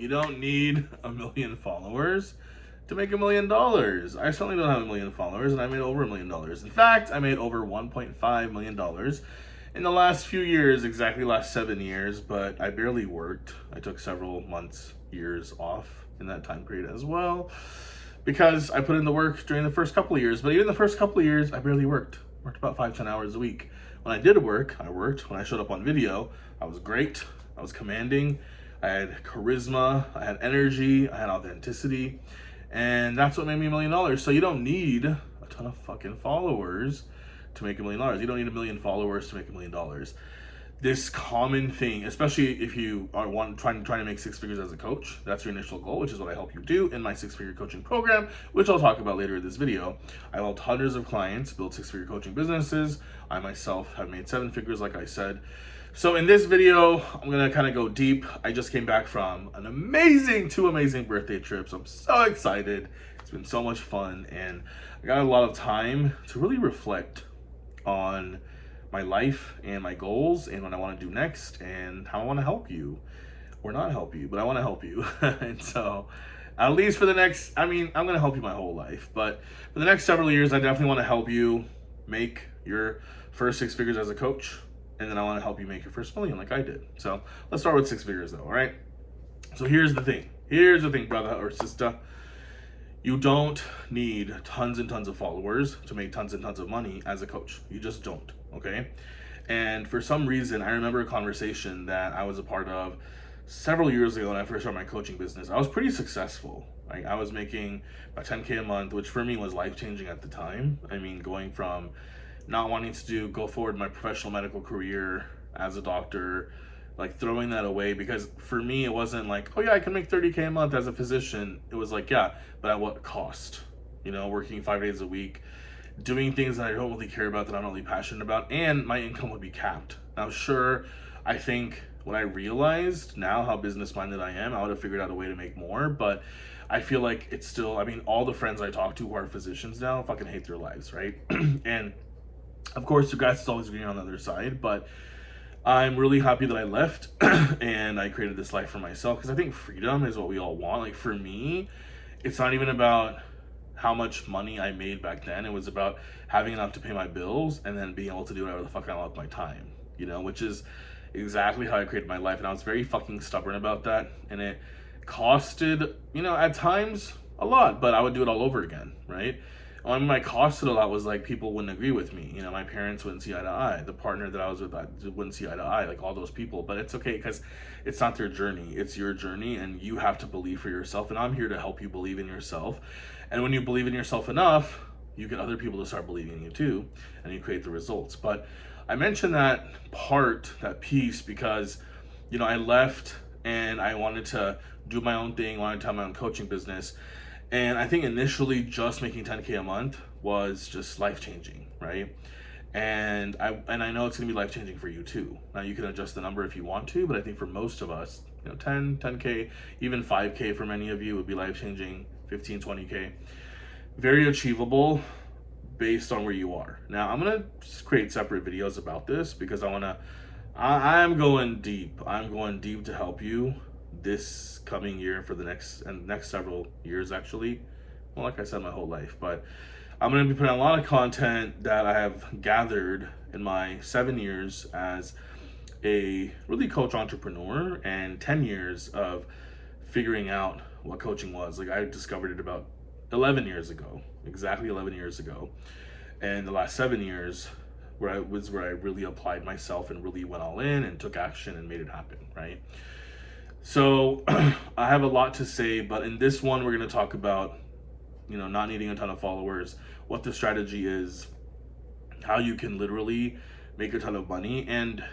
You don't need a million followers to make $1 million. I certainly don't have 1 million followers, and I made over $1 million. In fact, I made over $1.5 million in the last few years, exactly last 7 years, but I barely worked. I took several months, years off in that time period as well, because I put in the work during the first couple of years. But even the first couple of years, I barely worked. Worked about 5-10 hours a week. When I did work, I worked. When I showed up on video, I was great. I was commanding. I had charisma. I had energy. I had authenticity. And that's what made me $1 million. So you don't need a ton of fucking followers to make $1 million. You don't need 1 million followers to make $1 million. This common thing, especially if you are trying to make 6 figures as a coach, that's your initial goal, which is what I help you do in my 6-figure coaching program, which I'll talk about later in this video. I helped hundreds of clients build 6-figure coaching businesses. I myself have made 7 figures, like I said. So in this video, I'm gonna kind of go deep. I just came back from two amazing birthday trips. I'm so excited. It's been so much fun, and I got a lot of time to really reflect on my life and my goals and what I want to do next and how I want to help you, or not help you, but I want to help you. And so at least for the next, I'm going to help you my whole life, but for the next several years, I definitely want to help you make your first 6 figures as a coach. And then I want to help you make your first $1 million like I did. So let's start with 6 figures though. All right. So here's the thing, brother or sister. You don't need tons and tons of followers to make tons and tons of money as a coach. You just don't, okay? And for some reason, I remember a conversation that I was a part of several years ago when I first started my coaching business. I was pretty successful. I was making about 10K a month, which for me was life-changing at the time. Going from not wanting to go forward in my professional medical career as a doctor, like throwing that away, because for me it wasn't like, oh yeah, I can make 30K a month as a physician. It was like, yeah, but at what cost? Working 5 days a week, doing things that I don't really care about, that I'm not really passionate about, and my income would be capped. Now sure, I think when I realized now how business minded I am, I would have figured out a way to make more, but I feel like it's still, all the friends I talk to who are physicians now fucking hate their lives, right? And of course the grass is always green on the other side, but I'm really happy that I left and I created this life for myself, because I think freedom is what we all want. Like for me, it's not even about how much money I made back then. It was about having enough to pay my bills and then being able to do whatever the fuck I want with my time, which is exactly how I created my life. And I was very fucking stubborn about that. And it costed, at times a lot, but I would do it all over again, right? My cost to a lot was like people wouldn't agree with me. My parents wouldn't see eye to eye. The partner that I was with wouldn't see eye to eye, like all those people. But it's okay, because it's not their journey. It's your journey, and you have to believe for yourself. And I'm here to help you believe in yourself. And when you believe in yourself enough, you get other people to start believing in you too, and you create the results. But I mentioned that piece, because, I left and I wanted to do my own thing, wanted to have my own coaching business. And I think initially just making 10K a month was just life-changing, right? And I know it's gonna be life-changing for you too. Now you can adjust the number if you want to, but I think for most of us, 10K, even 5K for many of you would be life-changing, 15, 20K. Very achievable based on where you are. Now I'm gonna create separate videos about this, because I'm going deep. I'm going deep to help you this coming year, for the next several years, actually. Well, like I said, my whole life. But I'm going to be putting a lot of content that I have gathered in my 7 years as a really coach entrepreneur, and 10 years of figuring out what coaching was. Like, I discovered it about 11 years ago, exactly 11 years ago. And the last 7 years where I really applied myself and really went all in and took action and made it happen, right? So I have a lot to say, but in this one, we're going to talk about, not needing a ton of followers, what the strategy is, how you can literally make a ton of money. And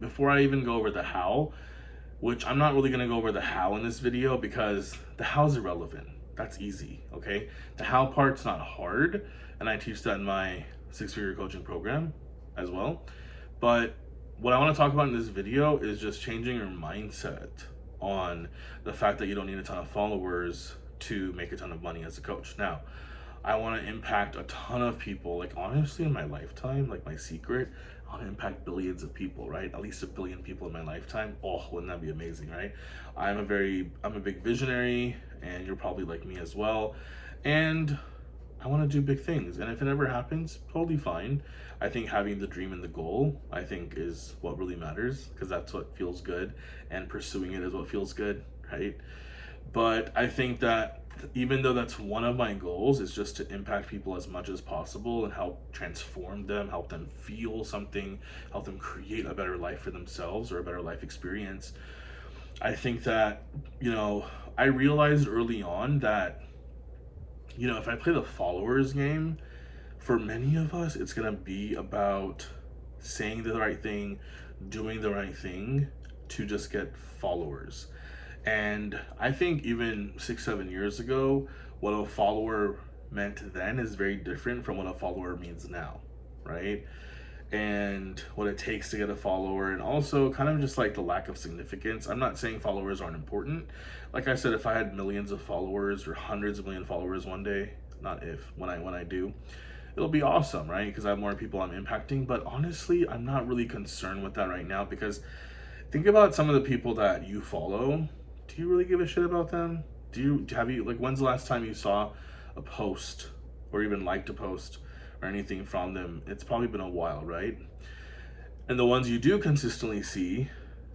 before I even go over the how, which I'm not really going to go over the how in this video, because the how's irrelevant. That's easy, okay? The how part's not hard, and I teach that in my 6-figure coaching program as well. But what I want to talk about in this video is just changing your mindset on the fact that you don't need a ton of followers to make a ton of money as a coach. Now, I want to impact a ton of people. Like, honestly, in my lifetime, like, my secret, I want to impact billions of people, right? At least 1 billion people in my lifetime. Oh, wouldn't that be amazing, right? I'm a big visionary, and you're probably like me as well. And I want to do big things. And if it never happens, totally fine. I think having the dream and the goal, I think, is what really matters, because that's what feels good, and pursuing it is what feels good, right? But I think that even though that's one of my goals, is just to impact people as much as possible and help transform them, help them feel something, help them create a better life for themselves or a better life experience. I think that, I realized early on that, if I play the followers game, for many of us, it's going to be about saying the right thing, doing the right thing to just get followers. And I think even 6, 7 years ago, what a follower meant then is very different from what a follower means now, right? And what it takes to get a follower, and also kind of just like the lack of significance. I'm not saying followers aren't important. Like I said, if I had millions of followers or hundreds of million followers one day, not if, when I do, it'll be awesome, right? Because I have more people I'm impacting. But honestly, I'm not really concerned with that right now, because think about some of the people that you follow. Do you really give a shit about them? Have you, like, when's the last time you saw a post or even liked a post or anything from them? It's probably been a while, right? And the ones you do consistently see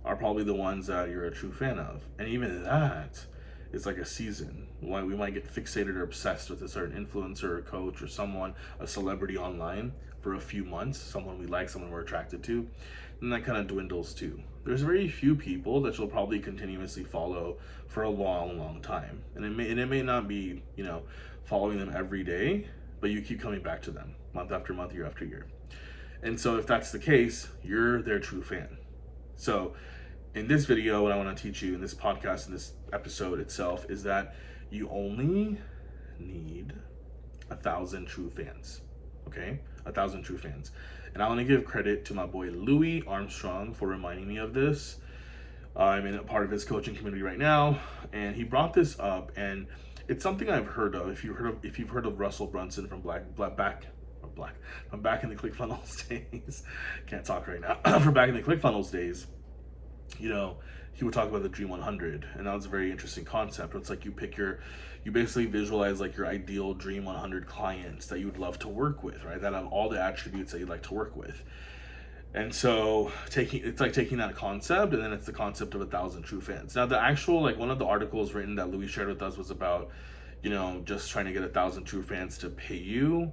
are probably the ones that you're a true fan of. And even that is like a season. Why we might get fixated or obsessed with a certain influencer or coach or someone, a celebrity online for a few months, someone we like, someone we're attracted to, and that kind of dwindles too. There's very few people that you'll probably continuously follow for a long, long time. And it may not be, following them every day, but you keep coming back to them month after month, year after year. And so if that's the case, you're their true fan. So in this video, what I want to teach you in this podcast, in this episode itself, is that you only need 1,000 true fans. Okay? 1,000 true fans. And I want to give credit to my boy Louis Armstrong for reminding me of this. I'm in a part of his coaching community right now, and he brought this up, and it's something I've heard of. If you've heard of Russell Brunson from Back in the ClickFunnels days, can't talk right now. From back in the ClickFunnels days, he would talk about the Dream 100, and that was a very interesting concept. It's like you basically visualize like your ideal Dream 100 clients that you would love to work with, right? That have all the attributes that you'd like to work with. And so it's like taking that concept, and then it's the concept of 1,000 true fans. Now the actual, like, one of the articles written that Louis shared with us was about, just trying to get 1,000 true fans to pay you.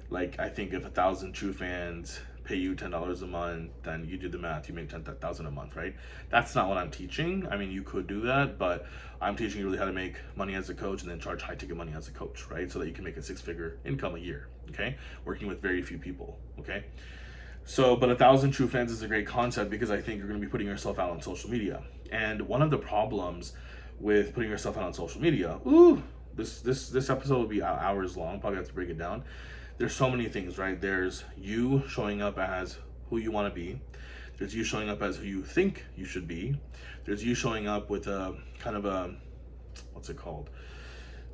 Like, I think if 1,000 true fans pay you $10 a month, then you do the math, you make 10,000 a month, right? That's not what I'm teaching. I mean, you could do that, but I'm teaching you really how to make money as a coach and then charge high ticket money as a coach, right? So that you can make a 6-figure income a year, okay? Working with very few people, okay? So, but 1,000 true fans is a great concept, because I think you're going to be putting yourself out on social media. And one of the problems with putting yourself out on social media, this episode will be hours long, probably have to break it down. There's so many things, right? There's you showing up as who you want to be. There's you showing up as who you think you should be. There's you showing up with a kind of a, what's it called?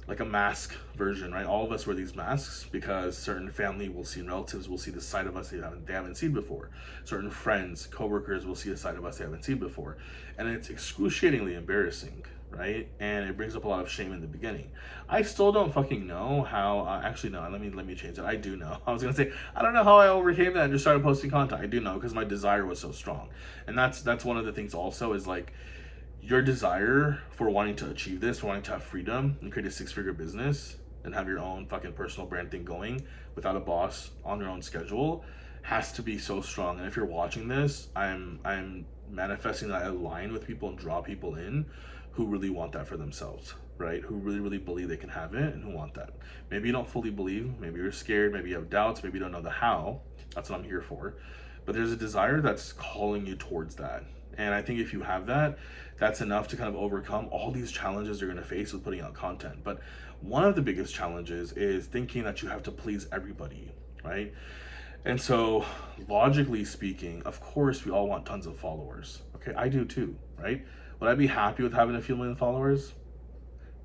Like a mask version, right? All of us wear these masks because certain family will see, and relatives will see the side of us they haven't seen before. Certain friends, coworkers will see a side of us they haven't seen before. And it's excruciatingly embarrassing, right? And it brings up a lot of shame in the beginning. I still don't fucking know how, actually no, let me change it. I do know. I was gonna say, I don't know how I overcame that and just started posting content. I do know, because my desire was so strong. And that's one of the things also, is like, your desire for wanting to achieve this, for wanting to have freedom and create a 6-figure business and have your own fucking personal brand thing going without a boss, on your own schedule, has to be so strong. And if you're watching this, I'm manifesting that I align with people and draw people in who really want that for themselves, right? Who really, really believe they can have it and who want that. Maybe you don't fully believe, maybe you're scared, maybe you have doubts, maybe you don't know the how. That's what I'm here for. But there's a desire that's calling you towards that. And I think if you have that, that's enough to kind of overcome all these challenges you're going to face with putting out content. But one of the biggest challenges is thinking that you have to please everybody, right? And so, logically speaking, of course, we all want tons of followers. Okay, I do too, right? Would I be happy with having a few million followers?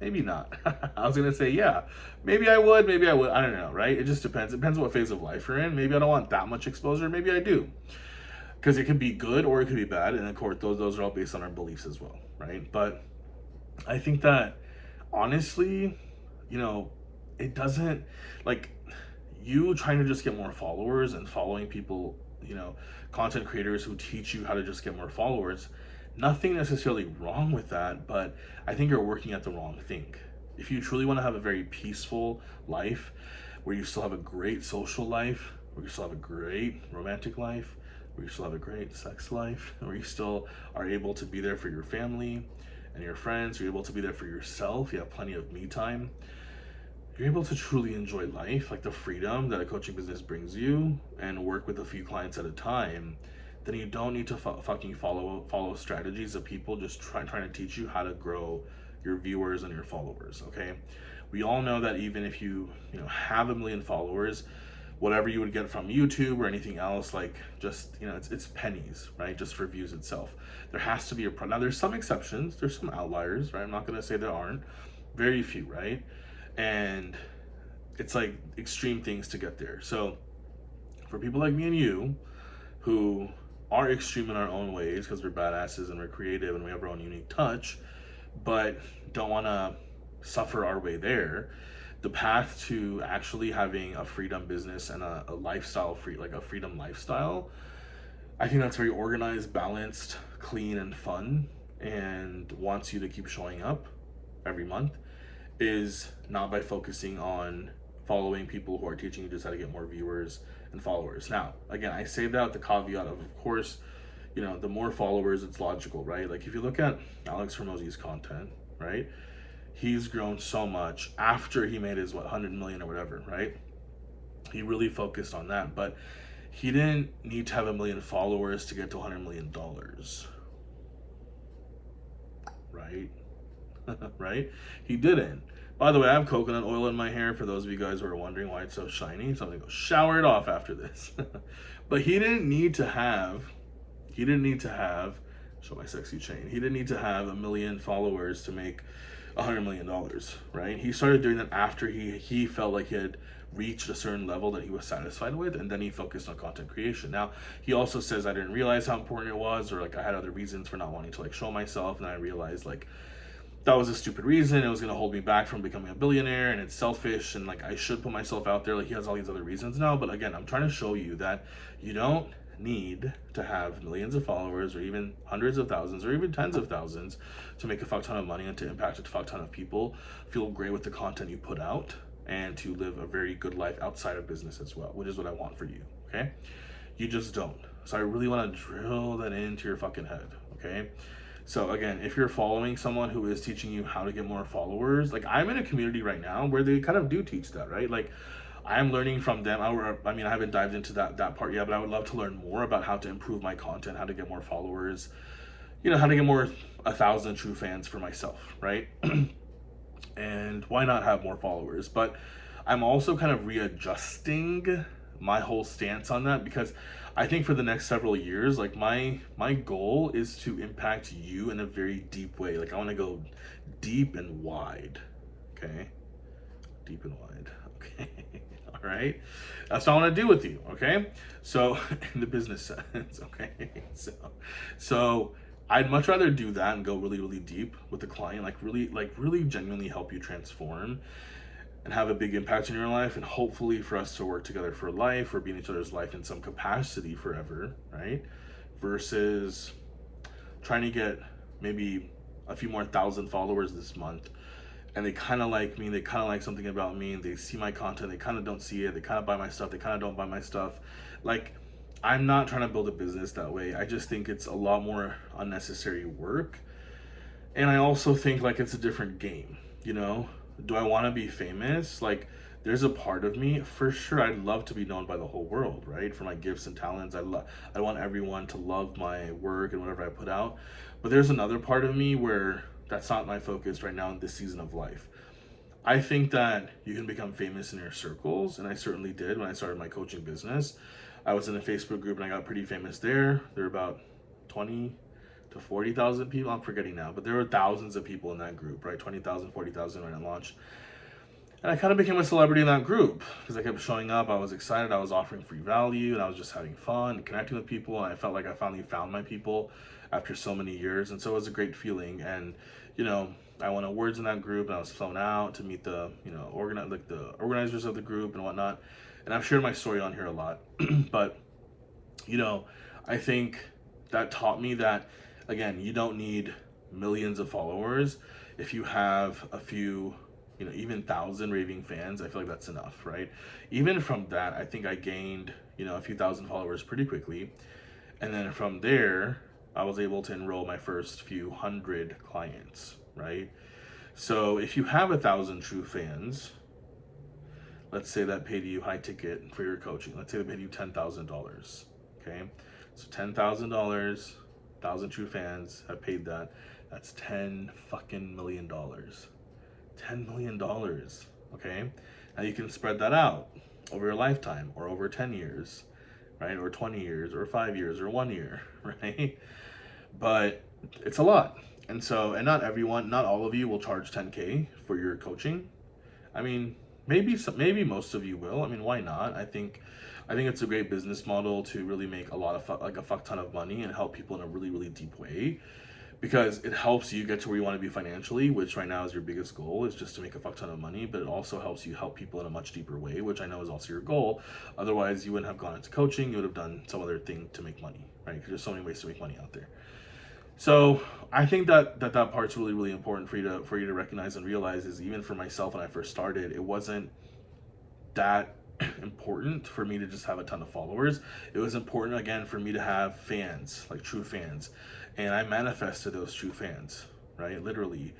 Maybe not. I was gonna say, yeah, maybe I would, maybe I would. I don't know, right? It just depends. It depends what phase of life you're in. Maybe I don't want that much exposure. Maybe I do, because it could be good or it could be bad. And of course, those are all based on our beliefs as well, right? But I think that honestly, you know, it doesn't like you trying to just get more followers and following people, content creators who teach you how to just get more followers. Nothing necessarily wrong with that, but I think you're working at the wrong thing. If you truly want to have a very peaceful life where you still have a great social life, where you still have a great romantic life, where you still have a great sex life, where you still are able to be there for your family and your friends, you're able to be there for yourself, you have plenty of me time, you're able to truly enjoy life, like the freedom that a coaching business brings you, and work with a few clients at a time, then you don't need to fucking follow strategies of people just trying to teach you how to grow your viewers and your followers. Okay, we all know that even if you have 1 million followers, whatever you would get from YouTube or anything else, like just it's pennies, right? Just for views itself. There has to be now. There's some exceptions. There's some outliers, right? I'm not gonna say there aren't. Very few, right? And it's like extreme things to get there. So for people like me and you, who are extreme in our own ways because we're badasses and we're creative and we have our own unique touch, but don't want to suffer our way there, the path to actually having a freedom business and a lifestyle like a freedom lifestyle, I think that's very organized, balanced, clean, and fun, and wants you to keep showing up every month, is not by focusing on following people who are teaching you just how to get more viewers and followers. Now, again, I say that with the caveat of course, the more followers, it's logical, right? Like if you look at Alex Hormozi's content, right? He's grown so much after he made his 100 million or whatever, right? He really focused on that, but he didn't need to have 1 million followers to get to $100 million, right? Right? He didn't. By the way, I have coconut oil in my hair for those of you guys who are wondering why it's so shiny. So I'm gonna go shower it off after this. But he didn't need to have, show my sexy chain. He didn't need to have 1 million followers to make $100 million, right? He started doing that after he felt like he had reached a certain level that he was satisfied with, and then he focused on content creation. Now, he also says, I didn't realize how important it was, or like I had other reasons for not wanting to like show myself, and I realized like that was a stupid reason. It was going to hold me back from becoming a billionaire, and it's selfish, and like I should put myself out there. Like he has all these other reasons now, but again, I'm trying to show you that you don't need to have millions of followers or even hundreds of thousands or even tens of thousands to make a fuck ton of money and to impact a fuck ton of people, feel great with the content you put out, and to live a very good life outside of business as well, which is what I want for you. Okay, you just don't. So I really want to drill that into your fucking head. Okay, so again, if you're following someone who is teaching you how to get more followers, like I'm in a community right now where they kind of do teach that, right? Like I'm learning from them. I mean, I haven't dived into that part yet, but I would love to learn more about how to improve my content, how to get more followers, how to get more 1,000 true fans for myself, right? And why not have more followers? But I'm also kind of readjusting my whole stance on that, because I think for the next several years, like my goal is to impact you in a very deep way. Like I want to go deep and wide. Okay, deep and wide. Okay. All right, that's what I want to do with you. Okay, so in the business sense. Okay, so I'd much rather do that and go really, really deep with the client, like really genuinely help you transform and have a big impact in your life, and hopefully for us to work together for life or be in each other's life in some capacity forever, right? Versus trying to get maybe a few more 1,000 followers this month, and they kind of like me, they kind of like something about me, and they see my content, they kind of don't see it, they kind of buy my stuff, they kind of don't buy my stuff. Like, I'm not trying to build a business that way. I just think it's a lot more unnecessary work. And I also think like it's a different game, Do I want to be famous? Like, there's a part of me, for sure, I'd love to be known by the whole world, right? For my gifts and talents. I want everyone to love my work and whatever I put out. But there's another part of me where that's not my focus right now in this season of life. I think that you can become famous in your circles, and I certainly did when I started my coaching business. I was in a Facebook group and I got pretty famous there. There were about 20 to 40,000 people. I'm forgetting now, but there were thousands of people in that group, right? 20,000, 40,000 when it launched. And I kind of became a celebrity in that group because I kept showing up. I was excited. I was offering free value and I was just having fun and connecting with people. And I felt like I finally found my people after so many years. And so it was a great feeling. And, you know, I won awards in that group and I was flown out to meet the, you know, the organizers of the group and whatnot. And I've shared my story on here a lot. But, you know, I think that taught me that, again, you don't need millions of followers. If you have a few, you know, even 1,000 raving fans, I feel like that's enough, right? Even from that, I think I gained, you know, a few thousand followers pretty quickly. And then from there, I was able to enroll my first few hundred clients, right? So if you have 1,000 true fans, let's say that paid you high ticket for your coaching. Let's say they paid you $10,000, okay? So $10,000, 1,000 true fans have paid that. That's $10 fucking million. $10 million, okay? Now you can spread that out over your lifetime or over 10 years, right? Or 20 years or 5 years or 1 year, right? But it's a lot. And so, and not all of you will charge 10K for your coaching. I mean, maybe most of you will. I mean, why not? I think it's a great business model to really make a fuck ton of money and help people in a really, really deep way, because it helps you get to where you want to be financially, which right now is your biggest goal, is just to make a fuck ton of money. But it also helps you help people in a much deeper way, which I know is also your goal. Otherwise, you wouldn't have gone into coaching. You would have done some other thing to make money, right? Because there's so many ways to make money out there. So I think that part's really, really important for you to recognize and realize. Is even for myself when I first started, it wasn't that important for me to just have a ton of followers. It was important, again, for me to have fans, like true fans. And I manifested those true fans, right? Literally.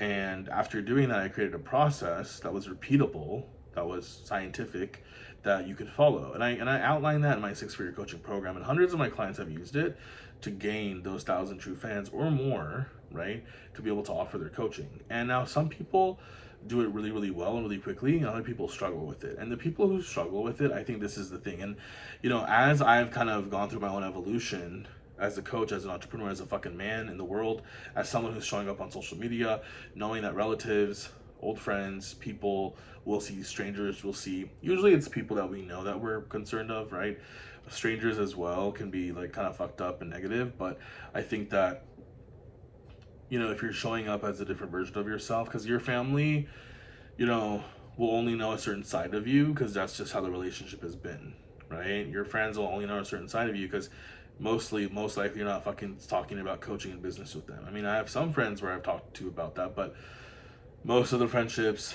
And after doing that, I created a process that was repeatable, that was scientific, that you could follow. And I outlined that in my 6-figure coaching program, and hundreds of my clients have used it to gain those 1,000 true fans or more, right? To be able to offer their coaching. And now some people do it really, really well and really quickly, and other people struggle with it. And the people who struggle with it, I think this is the thing. And, you know, as I've kind of gone through my own evolution as a coach, as an entrepreneur, as a fucking man in the world, as someone who's showing up on social media, knowing that relatives, old friends, people will see, strangers will see, usually it's people that we know that we're concerned of, right? Strangers as well can be like kind of fucked up and negative, but I think that, you know, if you're showing up as a different version of yourself, because your family, you know, will only know a certain side of you because that's just how the relationship has been, right? Your friends will only know a certain side of you because most likely you're not fucking talking about coaching and business with them. I mean, I have some friends where I've talked to about that, but most of the friendships,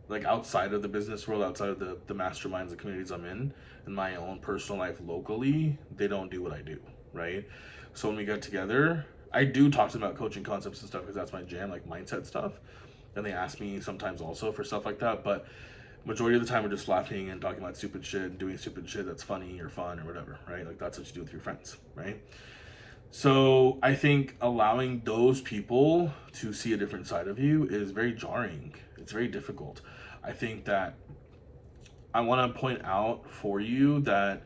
like outside of the business world, outside of the masterminds, the communities I'm in my own personal life locally, they don't do what I do, right? So when we get together, I do talk to them about coaching concepts and stuff because that's my jam, like mindset stuff. And they ask me sometimes also for stuff like that, but majority of the time we're just laughing and talking about stupid shit and doing stupid shit that's funny or fun or whatever, right? Like that's what you do with your friends, right? So I think allowing those people to see a different side of you is very jarring. It's very difficult. I think that I want to point out for you that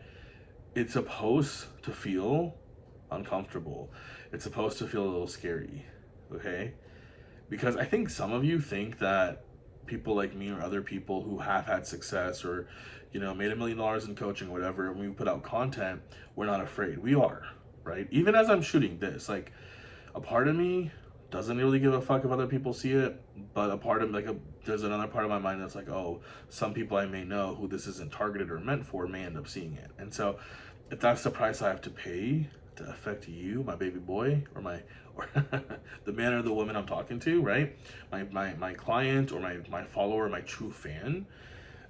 it's supposed to feel uncomfortable. It's supposed to feel a little scary, okay? Because I think some of you think that people like me or other people who have had success or, you know, made $1 million in coaching or whatever, when we put out content, we're not afraid. We are, right? Even as I'm shooting this, like a part of me doesn't really give a fuck if other people see it, but a part of there's another part of my mind that's like, oh, some people I may know who this isn't targeted or meant for may end up seeing it. And so if that's the price I have to pay to affect you, my baby boy, or the man or the woman I'm talking to, right? My client or my follower, my true fan,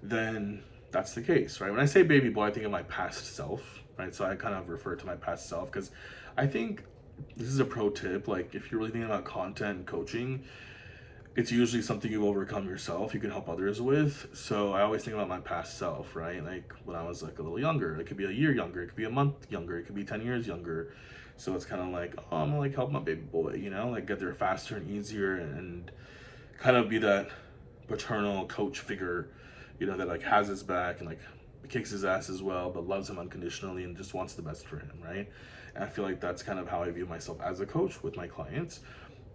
then that's the case, right? When I say baby boy, I think of my past self, right? So I kind of refer to my past self because I think this is a pro tip. Like if you're really thinking about content and coaching, it's usually something you've overcome yourself, you can help others with. So I always think about my past self, right? Like when I was like a little younger, it could be a year younger, it could be a month younger, it could be 10 years younger. So it's kind of like, oh, I'm gonna like help my baby boy, you know, like get there faster and easier and kind of be that paternal coach figure, you know, that like has his back and like kicks his ass as well, but loves him unconditionally and just wants the best for him, right? And I feel like that's kind of how I view myself as a coach with my clients.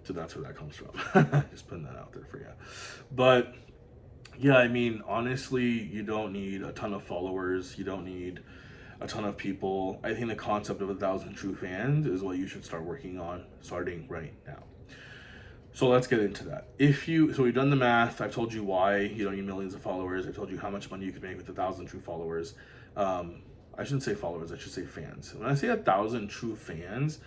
So that's where that comes from. Just putting that out there for you. But yeah, I mean, honestly, you don't need a ton of followers. You don't need a ton of people. I think the concept of 1,000 true fans is what you should start working on starting right now. So let's get into that. So we've done the math. I've told you why you don't need millions of followers. I told you how much money you can make with 1,000 true followers. I shouldn't say followers, I should say fans. When I say 1,000 true fans,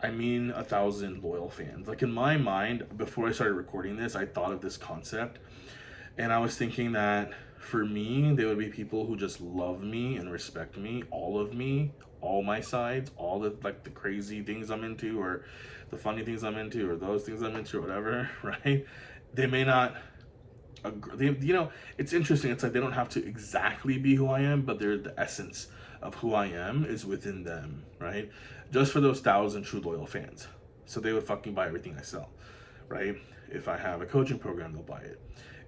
I mean 1,000 loyal fans. Like in my mind, before I started recording this, I thought of this concept, and I was thinking that for me, they would be people who just love me and respect me, all my sides, all the like the crazy things I'm into, or the funny things I'm into, or those things I'm into, or whatever, right? They may not agree. It's interesting. It's like they don't have to exactly be who I am, but they're the essence of who I am is within them, right? Just for those 1,000 true loyal fans. So they would fucking buy everything I sell, right? If I have a coaching program, they'll buy it.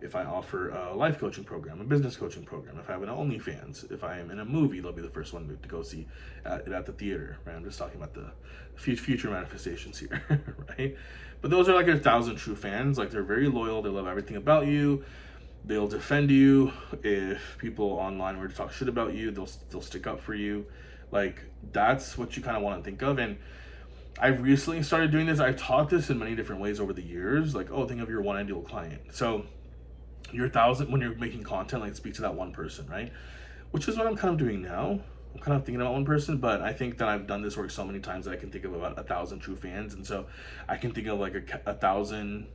If I offer a life coaching program, a business coaching program, if I have an OnlyFans, if I am in a movie, they'll be the first one to go see it at the theater, right? I'm just talking about the future manifestations here, right? But those are like 1,000 true fans. Like they're very loyal. They love everything about you. They'll defend you. If people online were to talk shit about you, they'll stick up for you. Like that's what you kind of want to think of. And I've recently started doing this. I've taught this in many different ways over the years. Like, oh, think of your one ideal client. So your 1,000, when you're making content, like speak to that one person, right? Which is what I'm kind of doing now. I'm kind of thinking about one person, but I think that I've done this work so many times that I can think of about 1,000 true fans. And so I can think of like a thousand,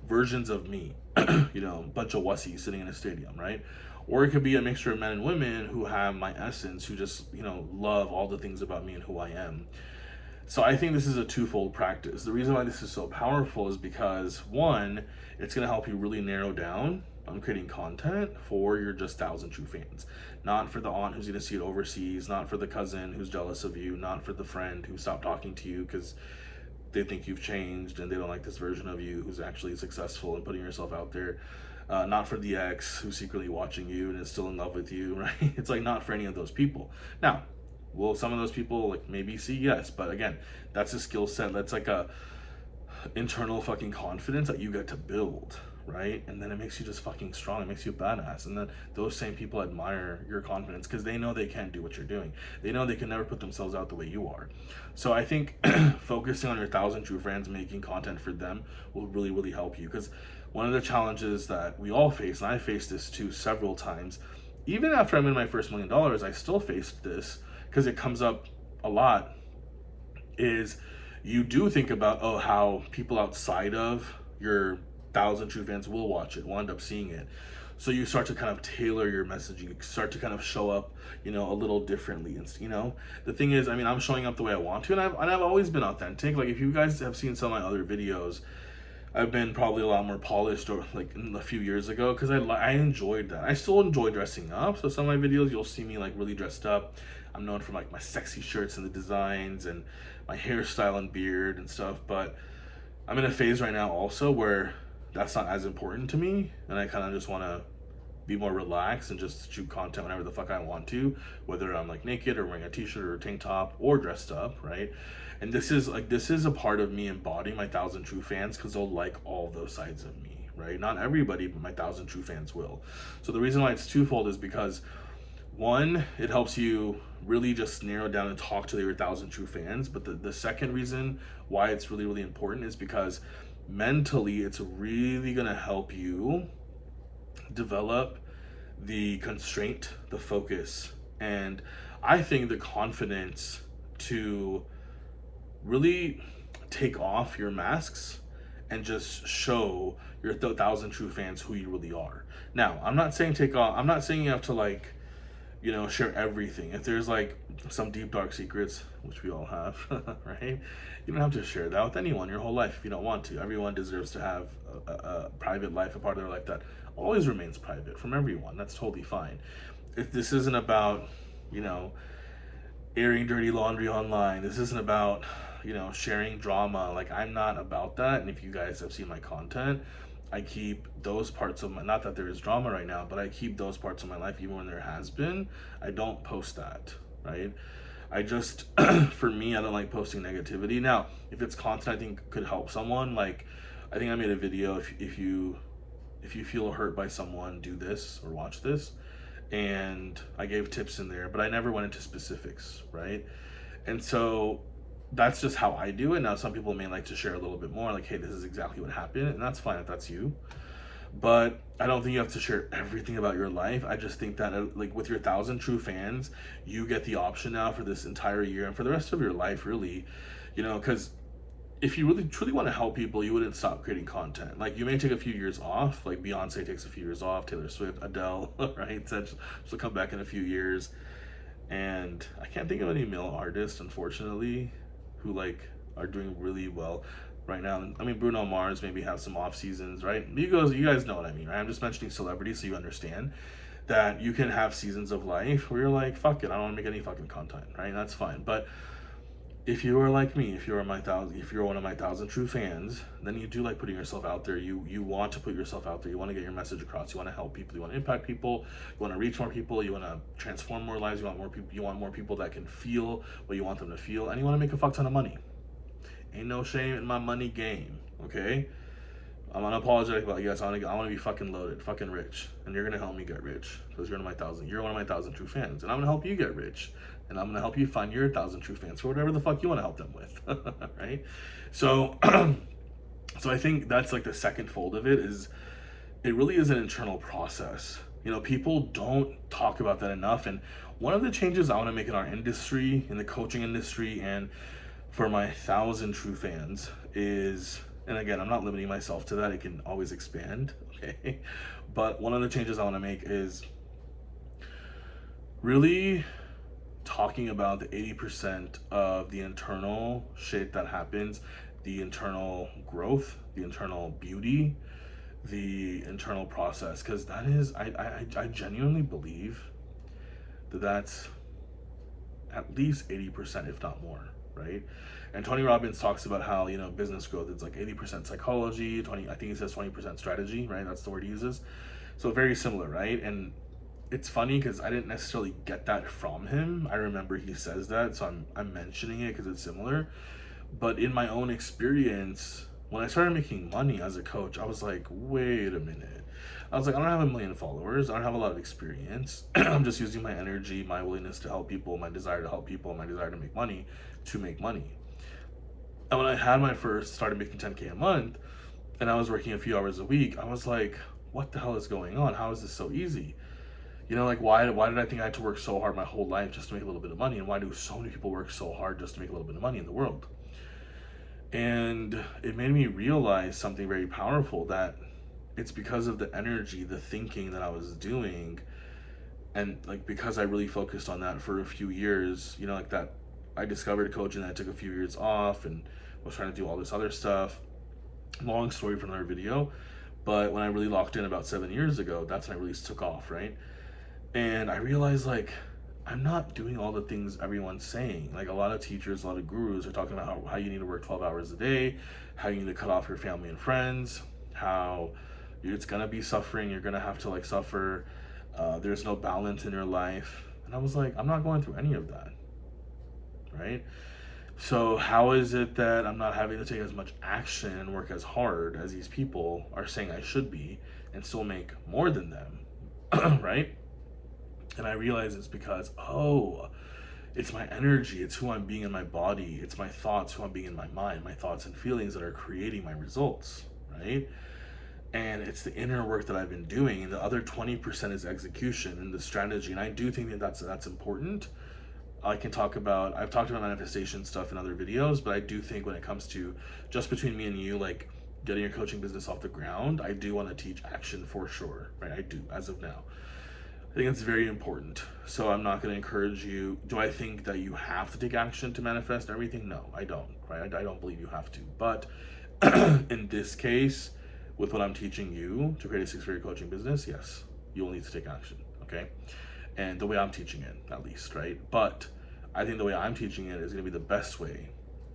versions of me, a bunch of wussies sitting in a stadium, right? Or it could be a mixture of men and women who have my essence, who just, love all the things about me and who I am. So I think this is a twofold practice. The reason why this is so powerful is because, one, it's going to help you really narrow down on creating content for your just 1,000 true fans. Not for the aunt who's going to see it overseas, not for the cousin who's jealous of you, not for the friend who stopped talking to you because they think you've changed and they don't like this version of you who's actually successful and putting yourself out there. Not for the ex who's secretly watching you and is still in love with you, right? It's like not for any of those people. Now, will some of those people like maybe see? Yes, but again, that's a skill set. That's like a internal fucking confidence that you get to build, right? And then it makes you just fucking strong. It makes you badass. And then those same people admire your confidence because they know they can't do what you're doing. They know they can never put themselves out the way you are. So I think focusing on your 1,000 true friends, making content for them will really, really help you. Because one of the challenges that we all face, and I faced this too several times, even after I made my first $1 million, I still faced this because it comes up a lot, is you do think about, how people outside of your 1,000 true fans will watch it, will end up seeing it. So you start to kind of tailor your messaging, you start to kind of show up, a little differently. And, the thing is, I'm showing up the way I want to, and I've always been authentic. Like if you guys have seen some of my other videos, I've been probably a lot more polished or like a few years ago because I enjoyed that. I still enjoy dressing up. So some of my videos, you'll see me like really dressed up. I'm known for like my sexy shirts and the designs and my hairstyle and beard and stuff. But I'm in a phase right now also where that's not as important to me. And I kind of just want to be more relaxed and just shoot content whenever the fuck I want to, whether I'm like naked or wearing a t-shirt or a tank top or dressed up, right? And this is a part of me embodying my 1,000 true fans because they'll like all those sides of me, right? Not everybody, but my 1,000 true fans will. So the reason why it's twofold is because, one, it helps you really just narrow down and talk to your 1,000 true fans. But the second reason why it's really, really important is because mentally it's really gonna help you develop the constraint, the focus, and I think the confidence to really take off your masks and just show your 1,000 true fans who you really are. Now, I'm not saying you have to like, share everything. If there's like some deep dark secrets, which we all have, right? You don't have to share that with anyone your whole life if you don't want to. Everyone deserves to have a private life, a part of their life that always remains private from everyone. That's totally fine. If this isn't about, airing dirty laundry online, this isn't about, sharing drama. Like, I'm not about that. And if you guys have seen my content, I keep those parts of not that there is drama right now, but I keep those parts of my life even when there has been. I don't post that, right? I just, for me, I don't like posting negativity. Now, if it's content I think could help someone, like, I think I made a video, if you feel hurt by someone, do this or watch this. And I gave tips in there, but I never went into specifics, right? And so that's just how I do it. Now, some people may like to share a little bit more, like, hey, this is exactly what happened, and that's fine if that's you. But I don't think you have to share everything about your life. I just think that, like, with your 1,000 true fans, you get the option now for this entire year and for the rest of your life, really, because if you really truly want to help people, you wouldn't stop creating content. Like, you may take a few years off, like Beyonce takes a few years off, Taylor Swift, Adele, right? So she'll come back in a few years. And I can't think of any male artists, unfortunately, who like are doing really well right now. I mean, Bruno Mars maybe have some off seasons, right? You guys know what I mean, right? I'm just mentioning celebrities so you understand that you can have seasons of life where you're like, fuck it, I don't want to make any fucking content, right? That's fine. But if you are like me, if you're one of my 1,000 true fans, then you do like putting yourself out there. You want to put yourself out there. You want to get your message across. You want to help people. You want to impact people. You want to reach more people. You want to transform more lives. You want more people. You want more people that can feel what you want them to feel, and you want to make a fuck ton of money. Ain't no shame in my money game, okay? I'm unapologetic about yes. I want to be fucking loaded, fucking rich, and you're gonna help me get rich because you're one of my 1,000 true fans, and I'm gonna help you get rich, and I'm gonna help you find your 1,000 true fans for whatever the fuck you want to help them with, right? So, so I think that's like the second fold of it is, it really is an internal process. People don't talk about that enough, and one of the changes I want to make in our industry, in the coaching industry, and for my 1,000 true fans is, and again, I'm not limiting myself to that, it can always expand, okay? But one of the changes I want to make is really talking about the 80% of the internal shit that happens, the internal growth, the internal beauty, the internal process, because that is, I genuinely believe that that's at least 80%, if not more, right? And Tony Robbins talks about how, business growth, it's like 80% psychology, I think he says 20% strategy, right? That's the word he uses. So very similar, right? And it's funny because I didn't necessarily get that from him. I remember he says that, so I'm mentioning it because it's similar. But in my own experience, when I started making money as a coach, I was like, wait a minute. I was like, I don't have 1 million followers. I don't have a lot of experience. I'm just using my energy, my willingness to help people, my desire to help people, my desire to make money. And when I started making 10K a month, and I was working a few hours a week, I was like, what the hell is going on? How is this so easy? Like, why did I think I had to work so hard my whole life just to make a little bit of money? And why do so many people work so hard just to make a little bit of money in the world? And it made me realize something very powerful, that it's because of the energy, the thinking that I was doing. And like, because I really focused on that for a few years, like that, I discovered coaching, and I took a few years off and was trying to do all this other stuff. Long story for another video. But when I really locked in about 7 years ago, that's when I really took off, right? And I realized, like, I'm not doing all the things everyone's saying. Like, a lot of teachers, a lot of gurus are talking about how you need to work 12 hours a day, how you need to cut off your family and friends, how it's gonna be suffering, you're gonna have to like suffer, there's no balance in your life. And I was like, I'm not going through any of that, right? So how is it that I'm not having to take as much action and work as hard as these people are saying I should be and still make more than them, right? And I realize it's because, it's my energy, it's who I'm being in my body, it's my thoughts, who I'm being in my mind, my thoughts and feelings that are creating my results, right? And it's the inner work that I've been doing, and the other 20% is execution and the strategy. And I do think that that's important. I've talked about manifestation stuff in other videos, but I do think when it comes to just between me and you, like getting your coaching business off the ground, I do want to teach action for sure, right? I do, as of now. I think it's very important. So I'm not going to encourage you. Do I think that you have to take action to manifest everything? No, I don't, right? I don't believe you have to. But in this case, with what I'm teaching you to create a six-figure coaching business, yes, you'll need to take action, okay? And the way I'm teaching it, at least, right? But I think the way I'm teaching it is going to be the best way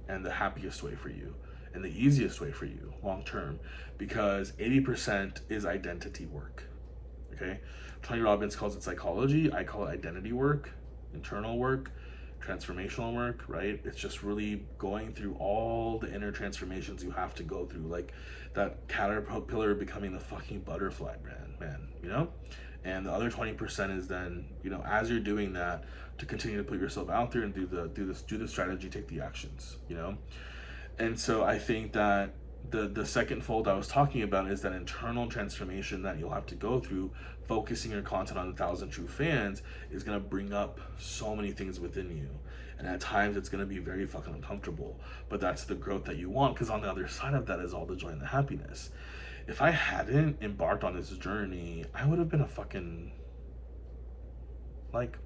and the happiest way for you and the easiest way for you long term, because 80% is identity work, okay? Tony Robbins calls it psychology. I call it identity work, internal work, transformational work, right? It's just really going through all the inner transformations you have to go through, like that caterpillar becoming the fucking butterfly, man, you know? And the other 20% is then, you know, as you're doing that, to continue to put yourself out there and do the strategy, take the actions, you know? And so I think that the second fold I was talking about is that internal transformation that you'll have to go through. Focusing your content on 1,000 true fans is going to bring up so many things within you, and at times it's going to be very fucking uncomfortable, but that's the growth that you want, because on the other side of that is all the joy and the happiness. If I hadn't embarked on this journey, I would have been a fucking, like,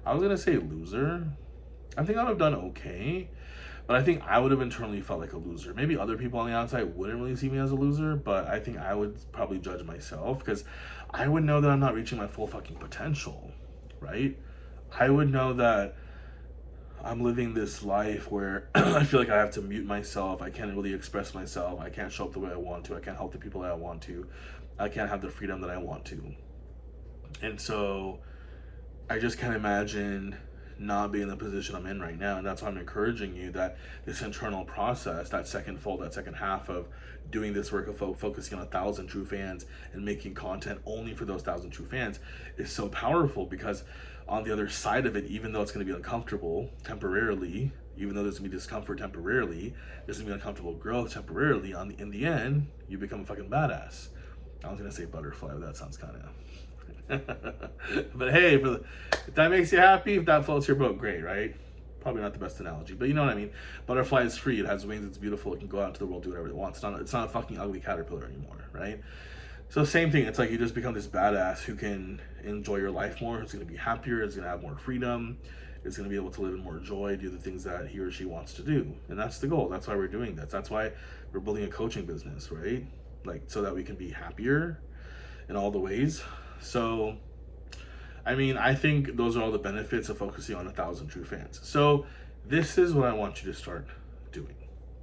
I was gonna say loser. I think I would have done okay, but I think I would have internally felt like a loser. Maybe other people on the outside wouldn't really see me as a loser, but I think I would probably judge myself, because I would know that I'm not reaching my full fucking potential, right? I would know that I'm living this life where I feel like I have to mute myself. I can't really express myself. I can't show up the way I want to. I can't help the people that I want to. I can't have the freedom that I want to. And so I just can't imagine not being in the position I'm in right now. And that's why I'm encouraging you that this internal process, that second fold, that second half of doing this work of focusing on 1,000 true fans and making content only for those 1,000 true fans, is so powerful, because on the other side of it, even though it's going to be uncomfortable temporarily, even though there's going to be discomfort temporarily, there's going to be uncomfortable growth temporarily, in the end, you become a fucking badass. I was going to say butterfly, but that sounds kind of... But hey, if that makes you happy, if that floats your boat, great, right? Probably not the best analogy, but you know what I mean. Butterfly is free. It has wings. It's beautiful. It can go out into the world, do whatever it wants. It's not a fucking ugly caterpillar anymore, right? So same thing. It's like you just become this badass who can enjoy your life more. Who's going to be happier. Is going to have more freedom. Is going to be able to live in more joy. Do the things that he or she wants to do, and that's the goal. That's why we're doing this. That's why we're building a coaching business, right? Like, so that we can be happier in all the ways. So, I mean, I think those are all the benefits of focusing on 1,000 true fans. So this is what I want you to start doing,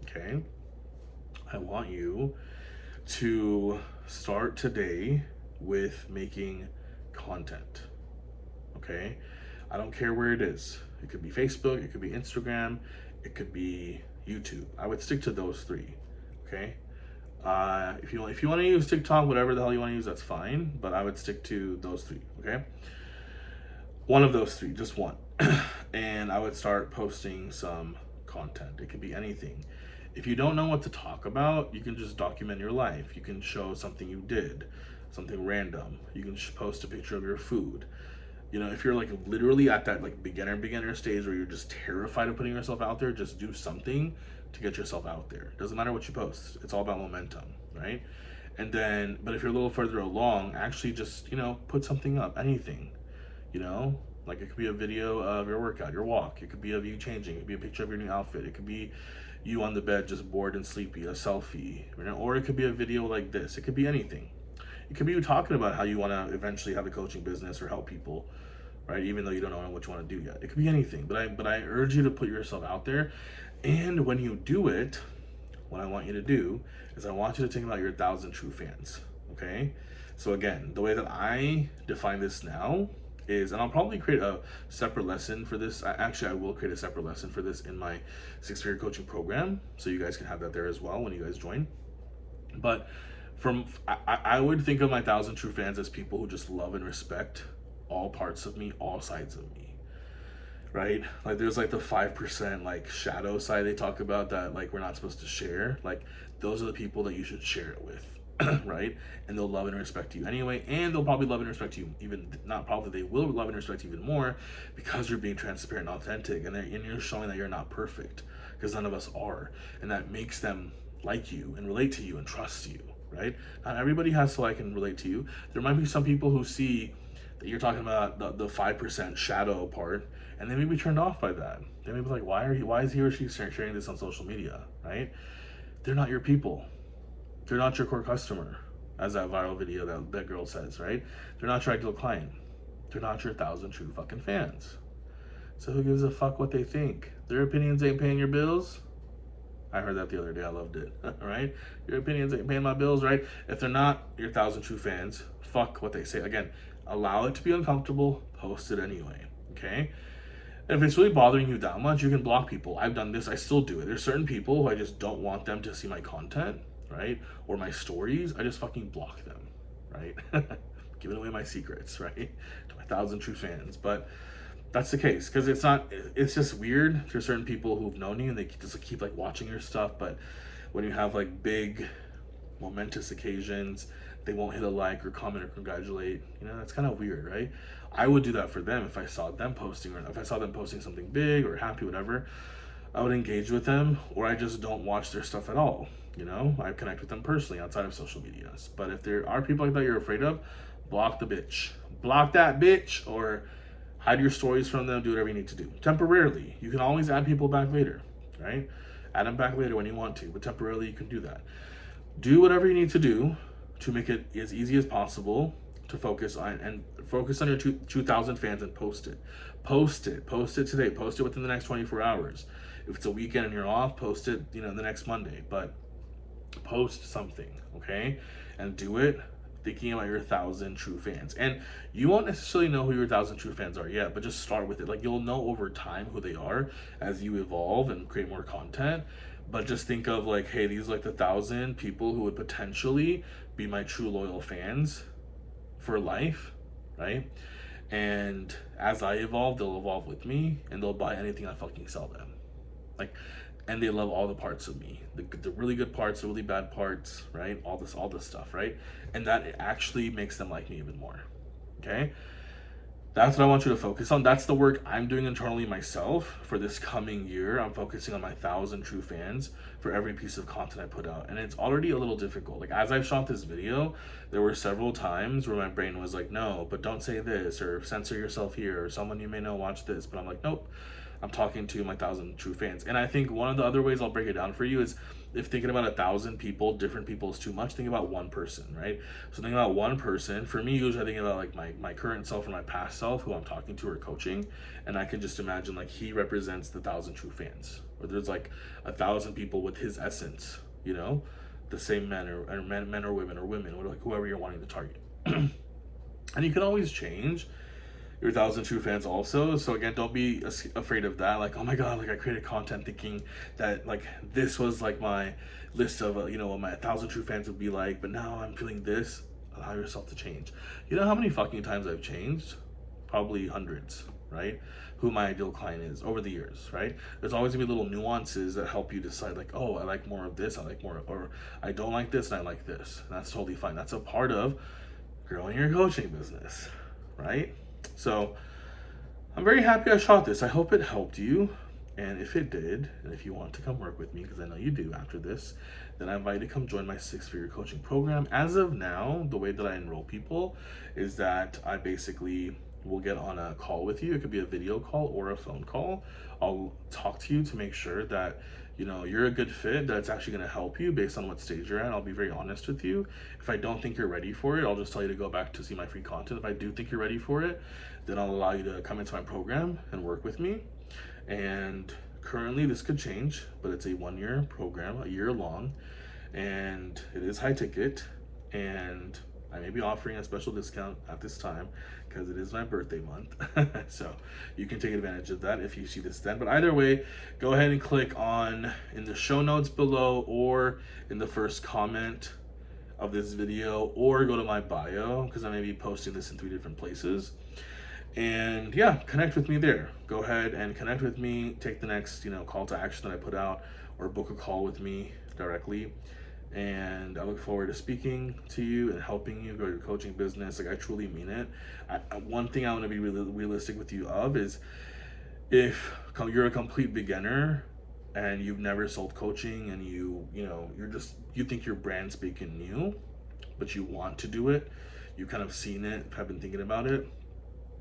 okay? I want you to start today with making content, okay? I don't care where it is. It could be Facebook, it could be Instagram, it could be YouTube. I would stick to those three, okay? If you want to use TikTok, whatever the hell you want to use, that's fine. But I would stick to those three, okay? One of those three, just one. And I would start posting some content. It could be anything. If you don't know what to talk about, you can just document your life. You can show something you did, something random. You can post a picture of your food. You know, if you're like literally at that like beginner stage where you're just terrified of putting yourself out there, just do something to get yourself out there. It doesn't matter what you post. It's all about momentum, right? And then, but if you're a little further along, actually just, you know, put something up, anything, you know, like it could be a video of your workout, your walk. It could be of you changing. It could be a picture of your new outfit. It could be you on the bed just bored and sleepy, a selfie, you know? Or it could be a video like this. It could be anything. It could be you talking about how you want to eventually have a coaching business or help people, right? Even though you don't know what you want to do yet. It could be anything, but I urge you to put yourself out there. And when you do it, what I want you to do is I want you to think about your 1,000 true fans, okay? So again, the way that I define this now is, and I'll probably create a separate lesson for this. Actually, I will create a separate lesson for this in my 6-figure coaching program, so you guys can have that there as well when you guys join. But I would think of my 1,000 true fans as people who just love and respect all parts of me, all sides of me. Right? Like there's like the 5% like shadow side they talk about that like we're not supposed to share. Like those are the people that you should share it with. Right? And they'll love and respect you anyway, and they'll probably love and respect you even, not probably, they will love and respect you even more, because you're being transparent and authentic, and you're showing that you're not perfect, because none of us are, and that makes them like you and relate to you and trust you, right? Not everybody has to like and relate to you. There might be some people who see that you're talking about the 5% shadow part, and they may be turned off by that. They may be like, why is he or she sharing this on social media, right? They're not your people. They're not your core customer, as that viral video that girl says, right? They're not your ideal client. They're not your 1,000 true fucking fans. So who gives a fuck what they think? Their opinions ain't paying your bills. I heard that the other day. I loved it, right? Your opinions ain't paying my bills, right? If they're not your 1,000 true fans, fuck what they say. Again, allow it to be uncomfortable, post it anyway, okay? If it's really bothering you that much, you can block people. I've done this. I still do it. There's certain people who I just don't want them to see my content, right? Or my stories. I just fucking block them, right? Giving away my secrets, right? To my 1,000 true fans. But that's the case, because it's just weird. There's certain people who've known you and they just keep like watching your stuff. But when you have like big, momentous occasions, they won't hit a like or comment or congratulate. You know, that's kind of weird, right? I would do that for them if I saw them posting, or if I saw them posting something big or happy, whatever. I would engage with them, or I just don't watch their stuff at all. You know, I connect with them personally outside of social medias. But if there are people like that you're afraid of, block the bitch. Block that bitch, or hide your stories from them. Do whatever you need to do temporarily. You can always add people back later, right? Add them back later when you want to, but temporarily you can do that. Do whatever you need to do to make it as easy as possible to focus on your 2,000 fans, and post it today, post it within the next 24 hours. If it's a weekend and you're off, post it, you know, the next Monday, but post something, okay? And do it thinking about your 1,000 true fans. And you won't necessarily know who your 1,000 true fans are yet, but just start with it. Like, you'll know over time who they are as you evolve and create more content. But just think of like, hey, these are like the 1,000 people who would potentially be my true loyal fans for life, right? And as I evolve, they'll evolve with me, and they'll buy anything I fucking sell them. Like, and they love all the parts of me, the really good parts, the really bad parts, right? All this stuff, right? And that actually makes them like me even more. Okay? That's what I want you to focus on. That's the work I'm doing internally myself for this coming year. I'm focusing on my 1,000 true fans for every piece of content I put out. And it's already a little difficult. Like, as I've shot this video, there were several times where my brain was like, no, but don't say this, or censor yourself here, or someone you may know watch this. But I'm like, nope, I'm talking to my 1,000 true fans. And I think one of the other ways I'll break it down for you is, if thinking about 1,000 people, different people is too much, think about one person, right? So think about one person. For me, usually I think about like my current self or my past self who I'm talking to or coaching, and I can just imagine like he represents the 1,000 true fans. Or there's like 1,000 people with his essence, you know, the same men or men or women, or like whoever you're wanting to target. And you can always change your 1,000 true fans also. So again, don't be afraid of that. Like, oh my god, like I created content thinking that like this was like my list of you know, what my 1,000 true fans would be like, but now I'm feeling this. Allow yourself to change. You know how many fucking times I've changed? Probably hundreds, right? Who my ideal client is over the years, right? There's always gonna be little nuances that help you decide, like, oh, I like more of this, I like more, or I don't like this and I like this. And that's totally fine. That's a part of growing your coaching business, right? So I'm very happy I shot this. I hope it helped you. And if it did, and if you want to come work with me, because I know you do after this, then I invite you to come join my 6-figure coaching program. As of now, the way that I enroll people is that I basically will get on a call with you. It could be a video call or a phone call. I'll talk to you to make sure that, you know, you're a good fit, that's actually going to help you based on what stage you're at. I'll be very honest with you. If I don't think you're ready for it, I'll just tell you to go back to see my free content. If I do think you're ready for it, then I'll allow you to come into my program and work with me. And currently this could change, but it's a 1-year program, a year long, and it is high ticket, and I may be offering a special discount at this time because it is my birthday month. So you can take advantage of that if you see this then. But either way, go ahead and click on in the show notes below, or in the first comment of this video, or go to my bio, because I may be posting this in 3 different places. And yeah, connect with me there. Go ahead and connect with me. Take the next, you know, call to action that I put out, or book a call with me directly. And I look forward to speaking to you and helping you grow your coaching business. Like, I truly mean it. One thing I want to be realistic with you of is, if you're a complete beginner and you've never sold coaching, and you think your brand speaking new, but you want to do it, you kind of seen it, have been thinking about it,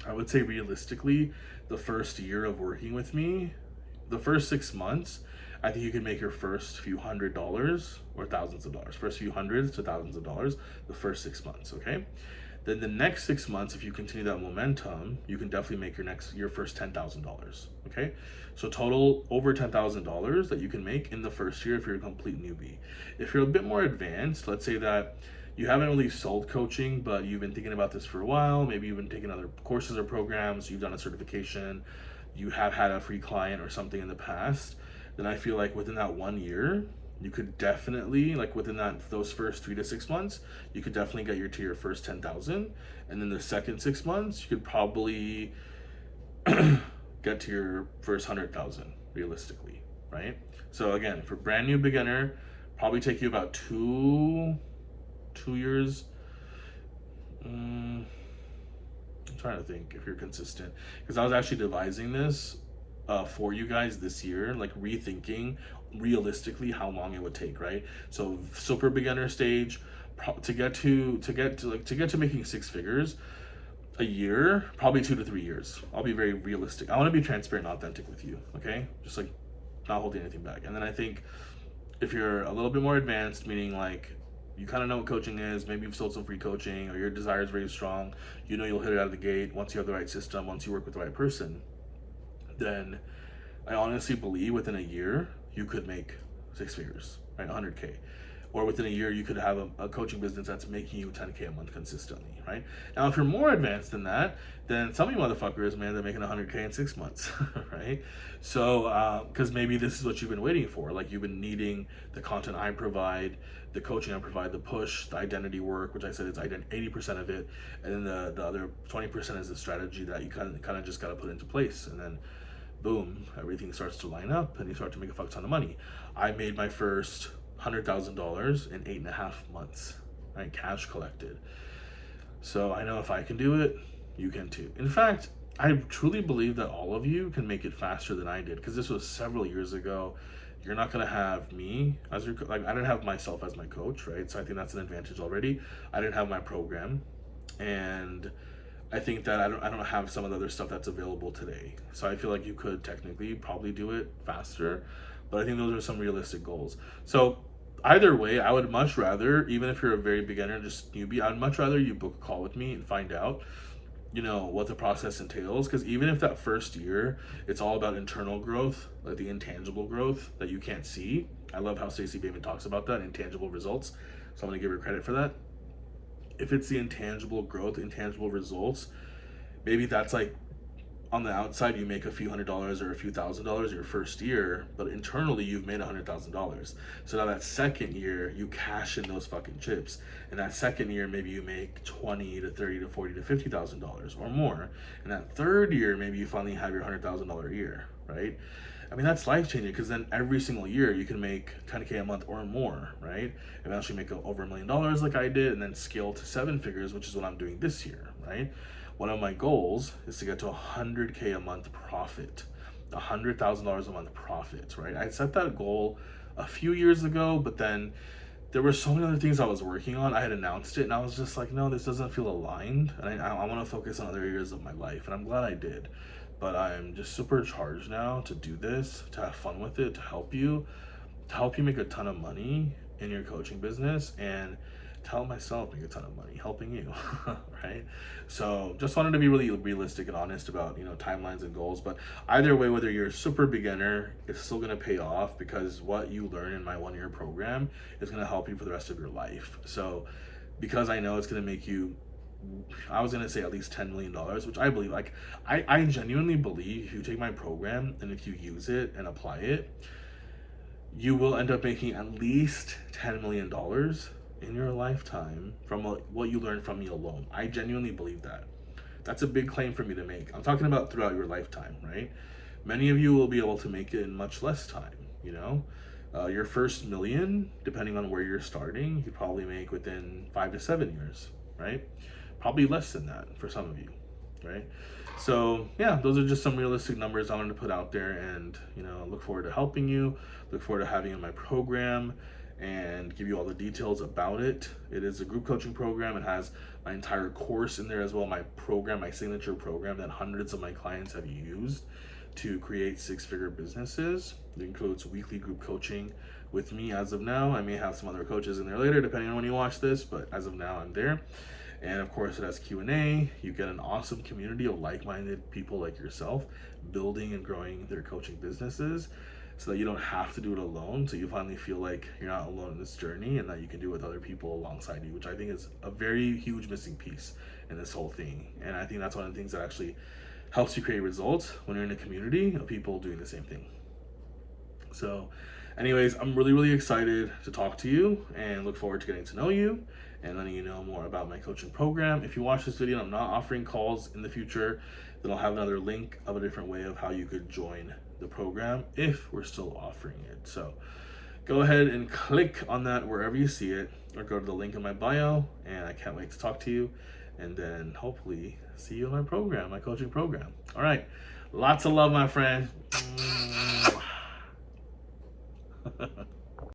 I would say realistically, the first year of working with me, the first 6 months, I think you can make your first few $100s or thousands of dollars. First few hundreds to thousands of dollars the first 6 months, okay? Then the next 6 months, if you continue that momentum, you can definitely make your first $10,000, okay? So total over $10,000 that you can make in the first year if you're a complete newbie. If you're a bit more advanced, let's say that you haven't really sold coaching, but you've been thinking about this for a while, maybe you've been taking other courses or programs, you've done a certification, you have had a free client or something in the past, then I feel like within that 1 year, you could definitely, like within those first 3 to 6 months, you could definitely get to your first 10,000, and then the second 6 months, you could probably get to your first 100,000 realistically, right? So again, for brand new beginner, probably take you about 2 years. I'm trying to think if you're consistent, because I was actually devising this for you guys this year, like rethinking realistically how long it would take, right? So super beginner stage, to get to making 6 figures a year, probably 2 to 3 years. I'll be very realistic. I want to be transparent and authentic with you, okay? Just like not holding anything back. And then I think if you're a little bit more advanced, meaning like you kind of know what coaching is, maybe you've sold some free coaching, or your desire is very strong, you know you'll hit it out of the gate once you have the right system, once you work with the right person, then I honestly believe within a year you could make 6 figures, right? 100K. Or within a year you could have a coaching business that's making you 10K a month consistently, right? Now, if you're more advanced than that, then some of you motherfuckers, man, they're making 100K in 6 months, right? So, because maybe this is what you've been waiting for. Like, you've been needing the content I provide, the coaching I provide, the push, the identity work, which I said is 80% of it, and then the other 20% is the strategy that you kind of just got to put into place, and then boom, everything starts to line up, and you start to make a fuck ton of money. I made my first $100,000 in 8.5 months, right? Cash collected. So I know if I can do it, you can too. In fact, I truly believe that all of you can make it faster than I did, because this was several years ago. You're not gonna have me as your like I didn't have myself as my coach, right? So I think that's an advantage already. I didn't have my program, and I think that I don't have some of the other stuff that's available today. So I feel like you could technically probably do it faster, but I think those are some realistic goals. So either way, I would much rather, even if you're a very beginner, just newbie, I'd much rather you book a call with me and find out, what the process entails. Because even if that first year, it's all about internal growth, like the intangible growth that you can't see. I love how Stacey Bateman talks about that, intangible results. So I'm gonna give her credit for that. If it's the intangible growth, intangible results, maybe that's like on the outside you make a few $100s or a few $1,000s your first year, but internally you've made $100,000. So now that second year you cash in those fucking chips, and that second year maybe you make 20 to 30 to 40 to $50,000 or more, and that third year maybe you finally have your $100,000 year, right? I mean, that's life changing, because then every single year you can make 10K a month or more, right? Eventually make over $1 million like I did, and then scale to 7 figures, which is what I'm doing this year, right? One of my goals is to get to 100K a month profit, $100,000 a month profit, right? I set that goal a few years ago, but then there were so many other things I was working on. I had announced it, and I was just like, no, this doesn't feel aligned, and I want to focus on other areas of my life, and I'm glad I did. But I'm just supercharged now to do this, to have fun with it, to help you make a ton of money in your coaching business, and to help myself make a ton of money helping you, right? So just wanted to be really realistic and honest about, timelines and goals. But either way, whether you're a super beginner, it's still going to pay off, because what you learn in my 1-year program is going to help you for the rest of your life. So because I know it's going to make you, I was gonna say at least $10 million, which I believe. Like, I genuinely believe if you take my program and if you use it and apply it, you will end up making at least $10 million in your lifetime from what you learned from me alone. I genuinely believe that. That's a big claim for me to make. I'm talking about throughout your lifetime, right? Many of you will be able to make it in much less time, your first million, depending on where you're starting, you probably make within 5 to 7 years, right? Probably less than that for some of you, right? So yeah, those are just some realistic numbers I wanted to put out there, and look forward to helping you, look forward to having you in my program, and give you all the details about it. It is a group coaching program. It has my entire course in there as well, my program, my signature program that hundreds of my clients have used to create 6-figure businesses. It includes weekly group coaching with me as of now. I may have some other coaches in there later, depending on when you watch this, but as of now, I'm there. And of course, it has Q&A. You get an awesome community of like-minded people like yourself building and growing their coaching businesses, so that you don't have to do it alone. So you finally feel like you're not alone in this journey, and that you can do it with other people alongside you, which I think is a very huge missing piece in this whole thing. And I think that's one of the things that actually helps you create results when you're in a community of people doing the same thing. So anyways, I'm really, really excited to talk to you and look forward to getting to know you and letting you know more about my coaching program. If you watch this video and I'm not offering calls in the future, then I'll have another link of a different way of how you could join the program if we're still offering it. So go ahead and click on that wherever you see it, or go to the link in my bio, and I can't wait to talk to you and then hopefully see you in my program, my coaching program. All right, lots of love, my friend.